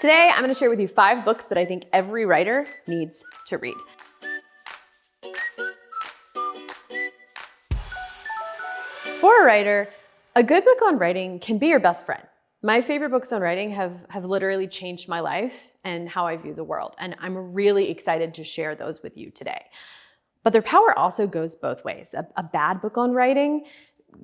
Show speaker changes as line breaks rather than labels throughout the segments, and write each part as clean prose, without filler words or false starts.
Today, I'm gonna share with you 5 books that I think every writer needs to read. For a writer, a good book on writing can be your best friend. My favorite books on writing have literally changed my life and how I view the world, and I'm really excited to share those with you today. But their power also goes both ways. A bad book on writing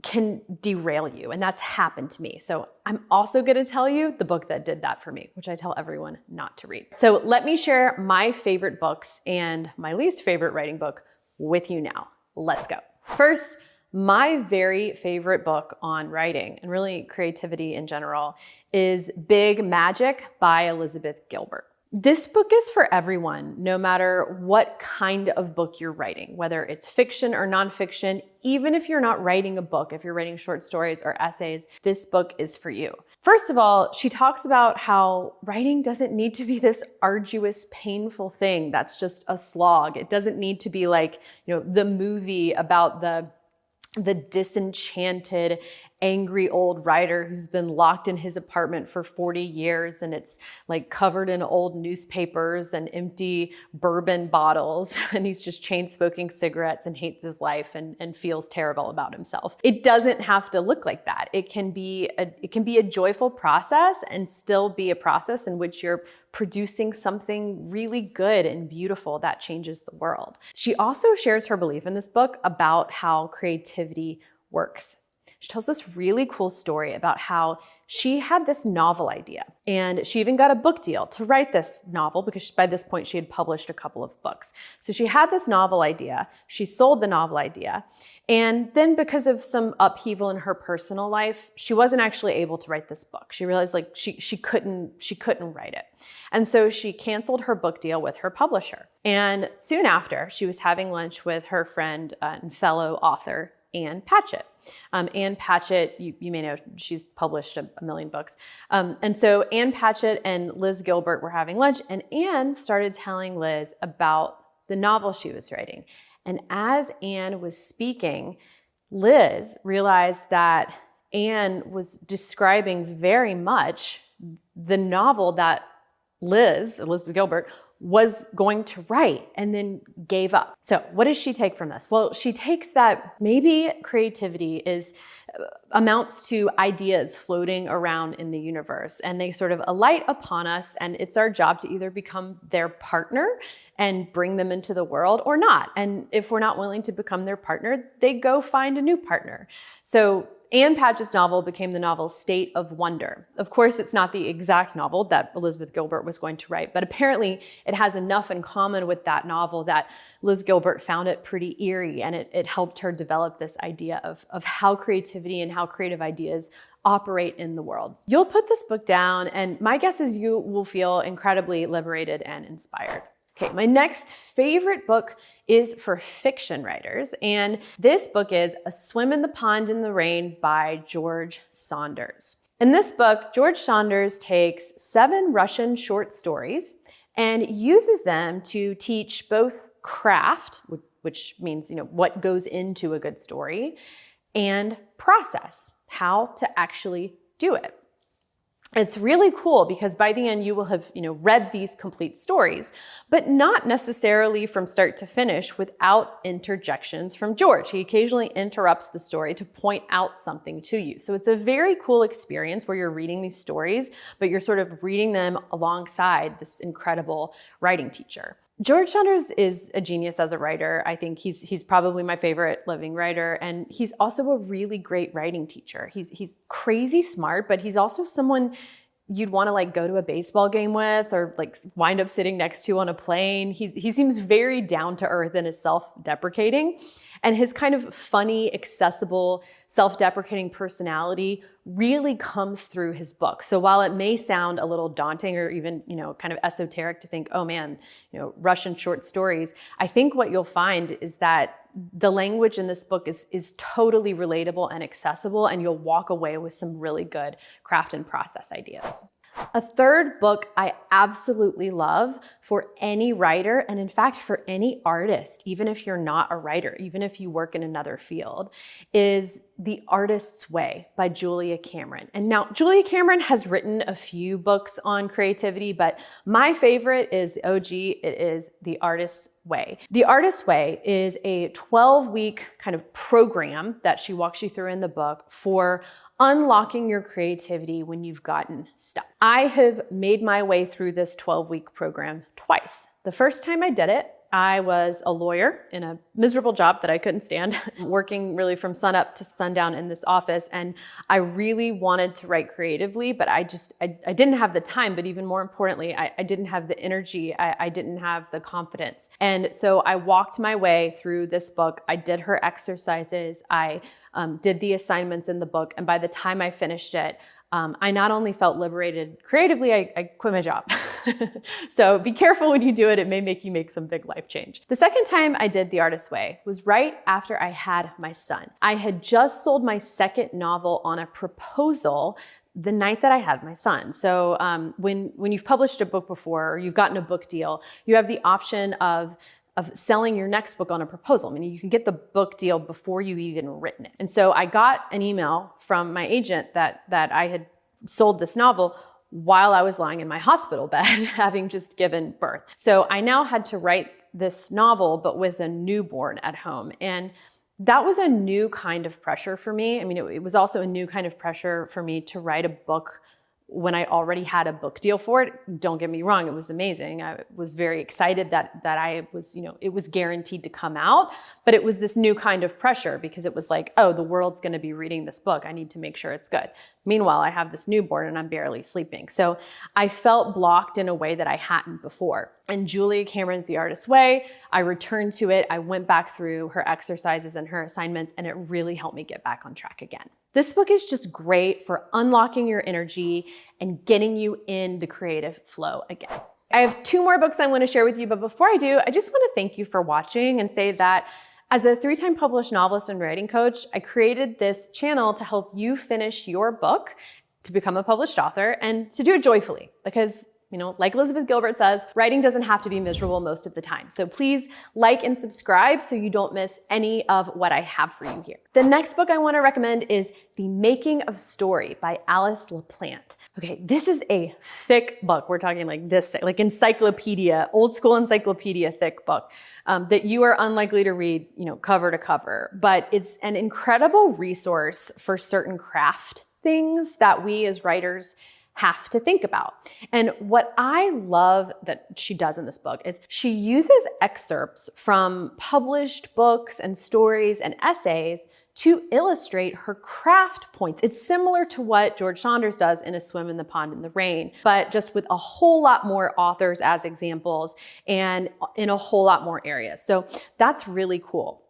can derail you, and that's happened to me. So I'm also gonna tell you the book that did that for me, which I tell everyone not to read. So let me share my favorite books and my least favorite writing book with you now. Let's go. First, my very favorite book on writing and really creativity in general is Big Magic by Elizabeth Gilbert. This book is for everyone, no matter what kind of book you're writing, whether it's fiction or nonfiction. Even if you're not writing a book, if you're writing short stories or essays, this book is for you. First of all, she talks about how writing doesn't need to be this arduous, painful thing that's just a slog. It doesn't need to be like, the movie about the disenchanted, angry old writer who's been locked in his apartment for 40 years and it's like covered in old newspapers and empty bourbon bottles and he's just chain smoking cigarettes and hates his life and feels terrible about himself. It doesn't have to look like that. It can be a joyful process and still be a process in which you're producing something really good and beautiful that changes the world. She also shares her belief in this book about how creativity works. She tells this really cool story about how she had this novel idea and she even got a book deal to write this novel because by this point she had published a couple of books. So she had this novel idea, she sold the novel idea, and then because of some upheaval in her personal life, she wasn't actually able to write this book. She realized she couldn't write it. And so she canceled her book deal with her publisher. And soon after, she was having lunch with her friend and fellow author, Patchett. Patchett, you may know, she's published a million books. And so Patchett and Liz Gilbert were having lunch, and Anne started telling Liz about the novel she was writing. And as Anne was speaking, Liz realized that Anne was describing very much the novel that Elizabeth Gilbert, was going to write and then gave up. So what does she take from this? Well, she takes that maybe creativity amounts to ideas floating around in the universe and they sort of alight upon us, and it's our job to either become their partner and bring them into the world or not. And if we're not willing to become their partner, they go find a new partner. So Anne Patchett's novel became the novel State of Wonder. Of course, it's not the exact novel that Elizabeth Gilbert was going to write, but apparently it has enough in common with that novel that Liz Gilbert found it pretty eerie, and it helped her develop this idea of how creativity and how creative ideas operate in the world. You'll put this book down, and my guess is you will feel incredibly liberated and inspired. Okay, my next favorite book is for fiction writers, and this book is A Swim in the Pond in the Rain by George Saunders. In this book, George Saunders takes 7 Russian short stories and uses them to teach both craft, which means what goes into a good story, and process, how to actually do it. It's really cool because by the end you will have, read these complete stories, but not necessarily from start to finish without interjections from George. He occasionally interrupts the story to point out something to you. So it's a very cool experience where you're reading these stories, but you're sort of reading them alongside this incredible writing teacher. George Saunders is a genius as a writer. I think he's probably my favorite living writer, and he's also a really great writing teacher. He's crazy smart, but he's also someone you'd want to go to a baseball game with or wind up sitting next to on a plane. He seems very down to earth and is self-deprecating, and his kind of funny, accessible, self-deprecating personality really comes through his book. So while it may sound a little daunting or even, kind of esoteric to think, oh man, Russian short stories, I think what you'll find is that the language in this book is totally relatable and accessible, and you'll walk away with some really good craft and process ideas. A third book I absolutely love for any writer, and in fact for any artist, even if you're not a writer, even if you work in another field, is The Artist's Way by Julia Cameron. And now Julia Cameron has written a few books on creativity, but my favorite is the OG. It is The Artist's Way. The Artist's Way is a 12-week kind of program that she walks you through in the book for unlocking your creativity when you've gotten stuck. I have made my way through this 12-week program twice. The first time I did it, I was a lawyer in a miserable job that I couldn't stand, working really from sunup to sundown in this office. And I really wanted to write creatively, but I didn't have the time. But even more importantly, I didn't have the energy. I didn't have the confidence. And so I walked my way through this book. I did her exercises. I did the assignments in the book. And by the time I finished it, I not only felt liberated creatively, I quit my job. So be careful when you do it. It may make you make some big life change. The second time I did The Artist's Way was right after I had my son. I had just sold my second novel on a proposal the night that I had my son. So when you've published a book before or you've gotten a book deal, you have the option of selling your next book on a proposal. I mean, you can get the book deal before you've even written it. And so I got an email from my agent that I had sold this novel while I was lying in my hospital bed, having just given birth. So I now had to write this novel, but with a newborn at home. And that was a new kind of pressure for me. I mean, it was also a new kind of pressure for me to write a book when I already had a book deal for it. Don't get me wrong, it was amazing. I was very excited that I was, it was guaranteed to come out, but it was this new kind of pressure because it was like, oh, the world's gonna be reading this book. I need to make sure it's good. Meanwhile, I have this newborn and I'm barely sleeping. So I felt blocked in a way that I hadn't before. And Julia Cameron's The Artist's Way, I returned to it. I went back through her exercises and her assignments, and it really helped me get back on track again. This book is just great for unlocking your energy and getting you in the creative flow again. I have 2 more books I want to share with you, but before I do, I just want to thank you for watching and say that as a 3-time published novelist and writing coach, I created this channel to help you finish your book, to become a published author, and to do it joyfully. Because, like Elizabeth Gilbert says, writing doesn't have to be miserable most of the time. So please like and subscribe so you don't miss any of what I have for you here. The next book I want to recommend is The Making of Story by Alice LaPlante. Okay, this is a thick book. We're talking like this thick, like encyclopedia, old school encyclopedia thick book that you are unlikely to read, cover to cover. But it's an incredible resource for certain craft things that we as writers have to think about. And what I love that she does in this book is she uses excerpts from published books and stories and essays to illustrate her craft points. It's similar to what George Saunders does in A Swim in the Pond in the Rain, but just with a whole lot more authors as examples and in a whole lot more areas. So that's really cool.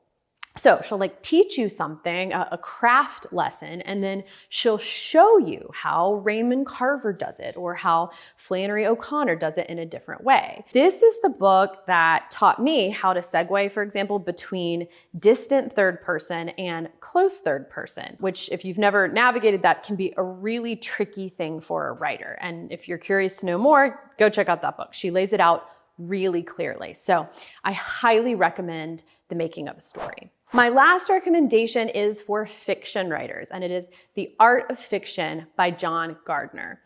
So she'll teach you something, a craft lesson, and then she'll show you how Raymond Carver does it or how Flannery O'Connor does it in a different way. This is the book that taught me how to segue, for example, between distant third person and close third person, which if you've never navigated that can be a really tricky thing for a writer. And if you're curious to know more, go check out that book. She lays it out really clearly. So I highly recommend The Making of a Story. My last recommendation is for fiction writers, and it is The Art of Fiction by John Gardner.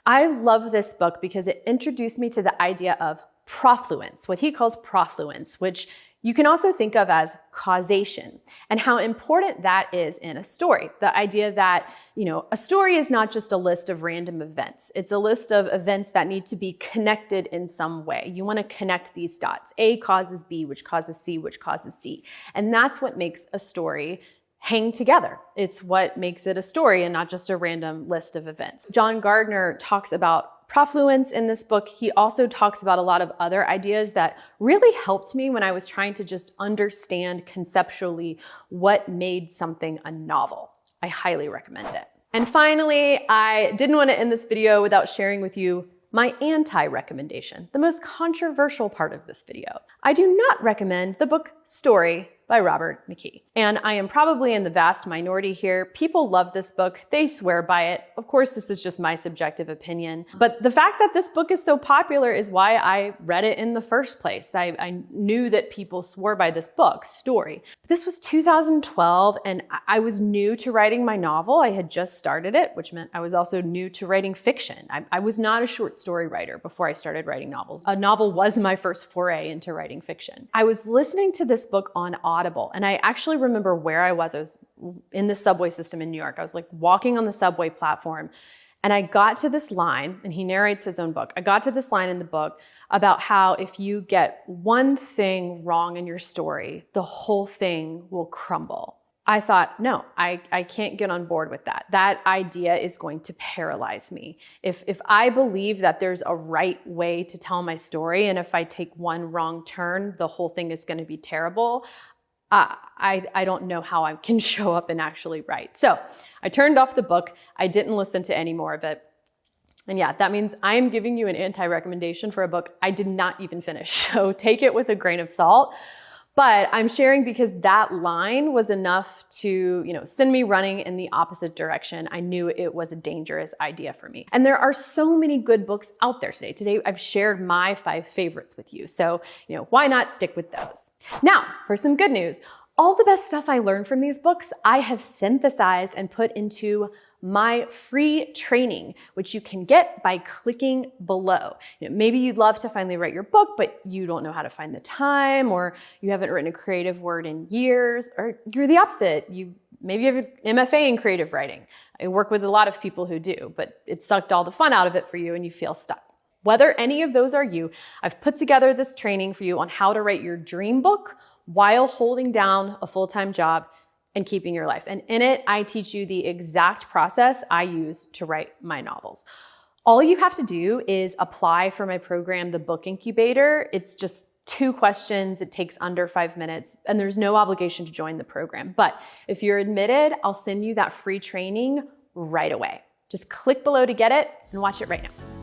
I love this book because it introduced me to the idea of profluence, what he calls profluence, which you can also think of as causation, and how important that is in a story. The idea that, a story is not just a list of random events. It's a list of events that need to be connected in some way. You want to connect these dots. A causes B, which causes C, which causes D. And that's what makes a story hang together. It's what makes it a story and not just a random list of events. John Gardner talks about profluence in this book. He also talks about a lot of other ideas that really helped me when I was trying to just understand conceptually what made something a novel. I highly recommend it. And finally, I didn't want to end this video without sharing with you my anti-recommendation, the most controversial part of this video. I do not recommend the book Story by Robert McKee. And I am probably in the vast minority here. People love this book. They swear by it. Of course, this is just my subjective opinion. But the fact that this book is so popular is why I read it in the first place. I knew that people swore by this book, story. This was 2012, and I was new to writing my novel. I had just started it, which meant I was also new to writing fiction. I was not a short story writer before I started writing novels. A novel was my first foray into writing fiction. I was listening to this book on Audible, and I actually remember where I was. I was in the subway system in New York. I was like walking on the subway platform, and I got to this line, and he narrates his own book. I got to this line in the book about how if you get one thing wrong in your story, the whole thing will crumble. I thought, no, I can't get on board with that. That idea is going to paralyze me. If I believe that there's a right way to tell my story, and if I take one wrong turn, the whole thing is going to be terrible, I don't know how I can show up and actually write. So I turned off the book. I didn't listen to any more of it. And yeah, that means I am giving you an anti-recommendation for a book I did not even finish. So take it with a grain of salt. But I'm sharing because that line was enough to, send me running in the opposite direction. I knew it was a dangerous idea for me. And there are so many good books out there today. Today, I've shared my 5 favorites with you. So, why not stick with those? Now, for some good news. All the best stuff I learned from these books, I have synthesized and put into my free training, which you can get by clicking below. Maybe you'd love to finally write your book, but you don't know how to find the time, or you haven't written a creative word in years, or you're the opposite. Maybe you have an MFA in creative writing. I work with a lot of people who do, but it sucked all the fun out of it for you and you feel stuck. Whether any of those are you, I've put together this training for you on how to write your dream book while holding down a full-time job and keeping your life. And in it, I teach you the exact process I use to write my novels. All you have to do is apply for my program, The Book Incubator. It's just 2 questions. It takes under 5 minutes, and there's no obligation to join the program. But if you're admitted, I'll send you that free training right away. Just click below to get it and watch it right now.